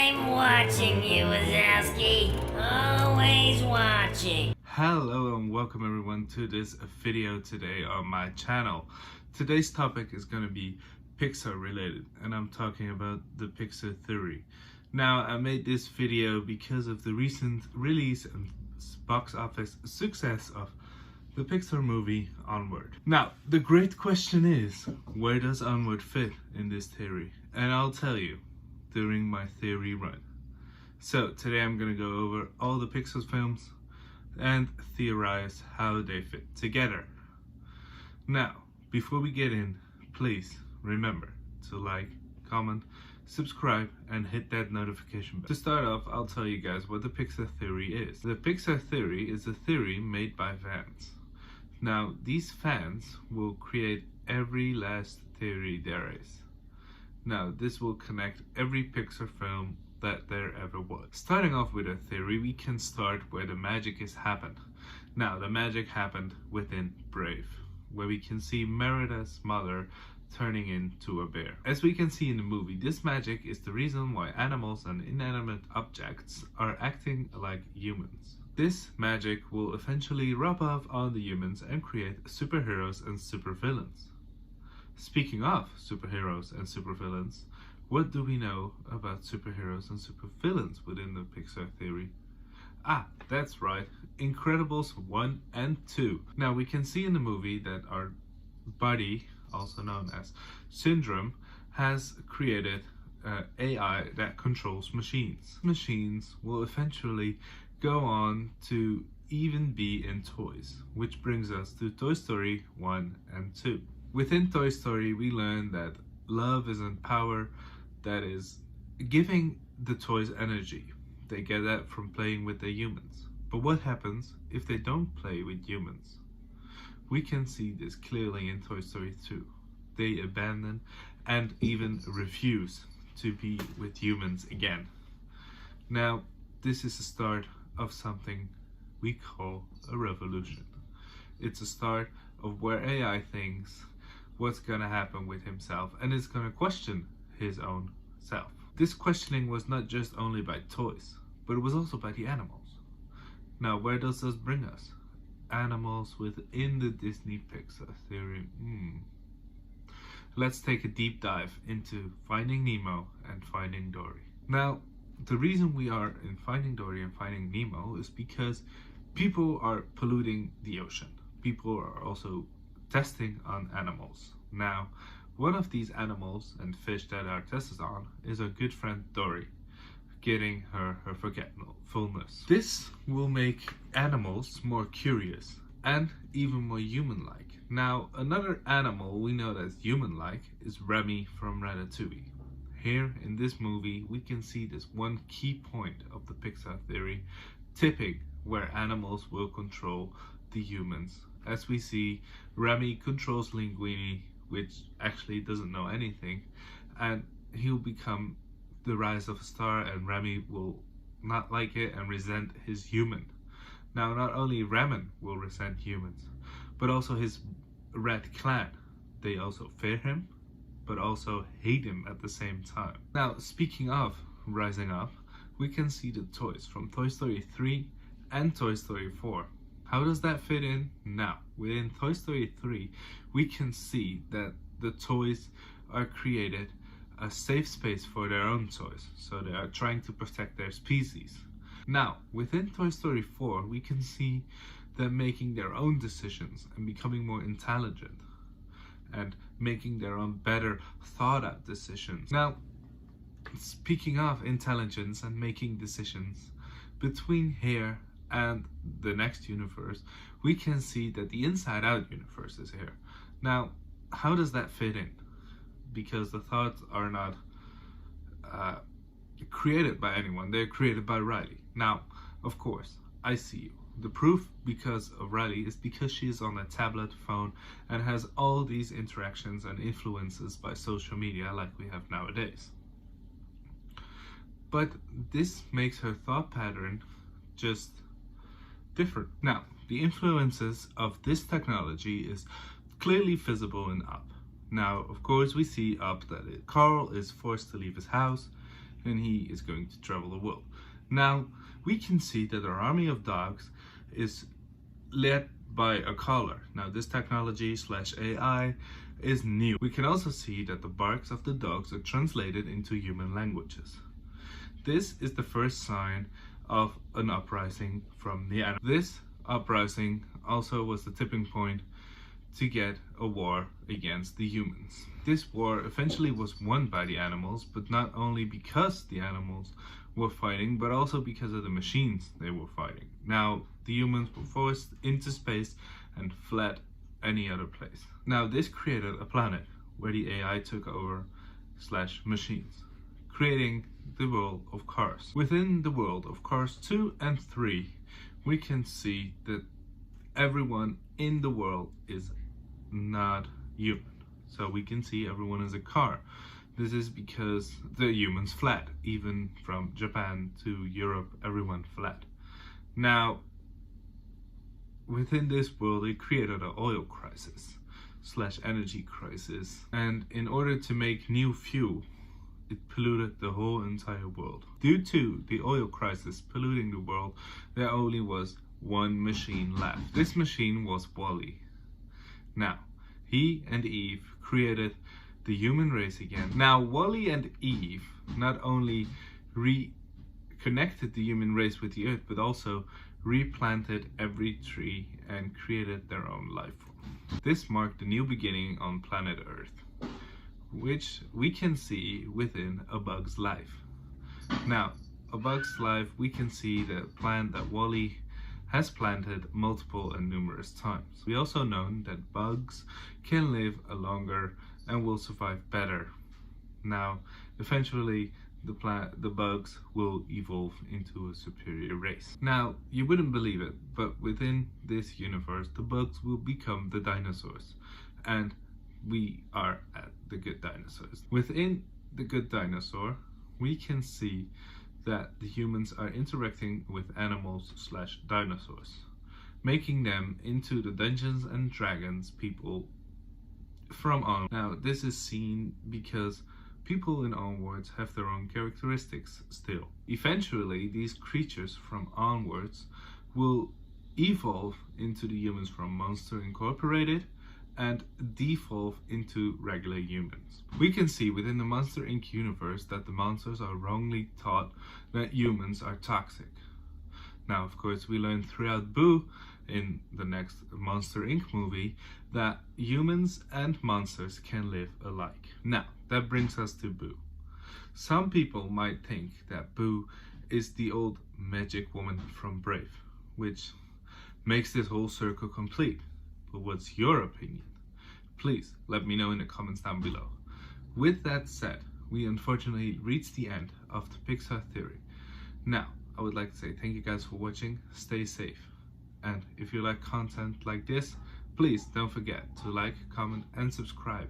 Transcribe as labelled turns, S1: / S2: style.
S1: I'm watching you, Wazowski. Always watching.
S2: Hello and welcome everyone to this video today on my channel. Today's topic is going to be Pixar related, and I'm talking about the Pixar theory. Now, I made this video because of the recent release and box office success of the Pixar movie Onward. Now, the great question is, where does Onward fit in this theory? And I'll tell you during my theory run. So today I'm going to go over all the Pixar films and theorize how they fit together. Now, before we get in, please remember to like, comment, subscribe, and hit that notification bell. To start off, I'll tell you guys what the Pixar theory is. The Pixar theory is a theory made by fans. Now, these fans will create every last theory there is. Now, this will connect every Pixar film that there ever was. Starting off with a theory, we can start where the magic has happened. Now, the magic happened within Brave, where we can see Merida's mother turning into a bear. As we can see in the movie, this magic is the reason why animals and inanimate objects are acting like humans. This magic will eventually rub off on the humans and create superheroes and supervillains. Speaking of superheroes and supervillains, what do we know about superheroes and supervillains within the Pixar theory? That's right, Incredibles 1 and 2. Now, we can see in the movie that our buddy, also known as Syndrome, has created AI that controls machines. Machines will eventually go on to even be in toys, which brings us to Toy Story 1 and 2. Within Toy Story, we learn that love isn't power, that is giving the toys energy. They get that from playing with the humans. But what happens if they don't play with humans? We can see this clearly in Toy Story 2. They abandon and even refuse to be with humans again. Now, this is the start of something we call a revolution. It's a start of where AI thinks what's gonna happen with himself and is gonna question his own self. This questioning was not just only by toys, but it was also by the animals. Now, where does this bring us? Animals within the Disney Pixar theory. Let's take a deep dive into Finding Nemo and Finding Dory. Now, the reason we are in Finding Dory and Finding Nemo is because people are polluting the ocean. People are also testing on animals. Now, one of these animals and fish that are tested on is our good friend Dory, getting her forgetfulness. This will make animals more curious and even more human-like. Now, another animal we know that's human-like is Remy from Ratatouille. Here in this movie, we can see this one key point of the Pixar theory tipping, where animals will control the humans. As we see, Remy controls Linguini, which actually doesn't know anything, and he'll become the rise of a star, and Remy will not like it and resent his human. Now, not only Ramen will resent humans, but also his rat clan. They also fear him, but also hate him at the same time. Now, speaking of rising up, we can see the toys from Toy Story 3 and Toy Story 4. How does that fit in? Now, within Toy Story 3, we can see that the toys are created a safe space for their own toys, so they are trying to protect their species. Now, within Toy Story 4, we can see them making their own decisions and becoming more intelligent and making their own better thought out decisions. Now, speaking of intelligence and making decisions, between here and the next universe, we can see that the Inside Out universe is here. Now, how does that fit in? Because the thoughts are not created by anyone, they're created by Riley. Now, of course, I see you. The proof because of Riley is because she is on a tablet phone and has all these interactions and influences by social media like we have nowadays. But this makes her thought pattern just different. Now, the influences of this technology is clearly visible in Up. Now, of course, we see Up that Carl is forced to leave his house and he is going to travel the world. Now, we can see that our army of dogs is led by a collar. Now, this technology / AI is new. We can also see that the barks of the dogs are translated into human languages. This is the first sign of an uprising from the animals. This uprising also was the tipping point to get a war against the humans. This war eventually was won by the animals, but not only because the animals were fighting, but also because of the machines they were fighting. Now, the humans were forced into space and fled any other place. Now, this created a planet where the AI took over / machines, creating the world of Cars. Within the world of Cars 2 and 3, we can see that everyone in the world is not human. So we can see everyone is a car. This is because the humans fled. Even from Japan to Europe, everyone fled. Now, within this world, it created an oil crisis / energy crisis. And in order to make new fuel, it polluted the whole entire world. Due to the oil crisis polluting the world, there only was one machine left. This machine was Wall-E. Now, he and Eve created the human race again. Now, Wall-E and Eve not only reconnected the human race with the earth, but also replanted every tree and created their own life form. This marked the new beginning on planet Earth, which we can see within a bug's life. Now, a bug's life, we can see the plant that Wall-E has planted multiple and numerous times. We also know that bugs can live a longer and will survive better. Now, eventually, the bugs will evolve into a superior race. Now, you wouldn't believe it, but within this universe, the bugs will become the dinosaurs, and we are at the good dinosaurs. Within the good dinosaur, we can see that the humans are interacting with animals / dinosaurs, making them into the Dungeons and Dragons people from Onward. Now, this is seen because people in Onwards have their own characteristics still. Eventually, these creatures from Onwards will evolve into the humans from Monster Incorporated and devolve into regular humans. We can see within the Monster Inc. universe that the monsters are wrongly taught that humans are toxic. Now, of course, we learn throughout Boo in the next Monster Inc. movie that humans and monsters can live alike. Now, that brings us to Boo. Some people might think that Boo is the old magic woman from Brave, which makes this whole circle complete. But what's your opinion? Please let me know in the comments down below. With that said, we unfortunately reached the end of the Pixar theory. Now, I would like to say thank you guys for watching, stay safe, and if you like content like this, please don't forget to like, comment, and subscribe.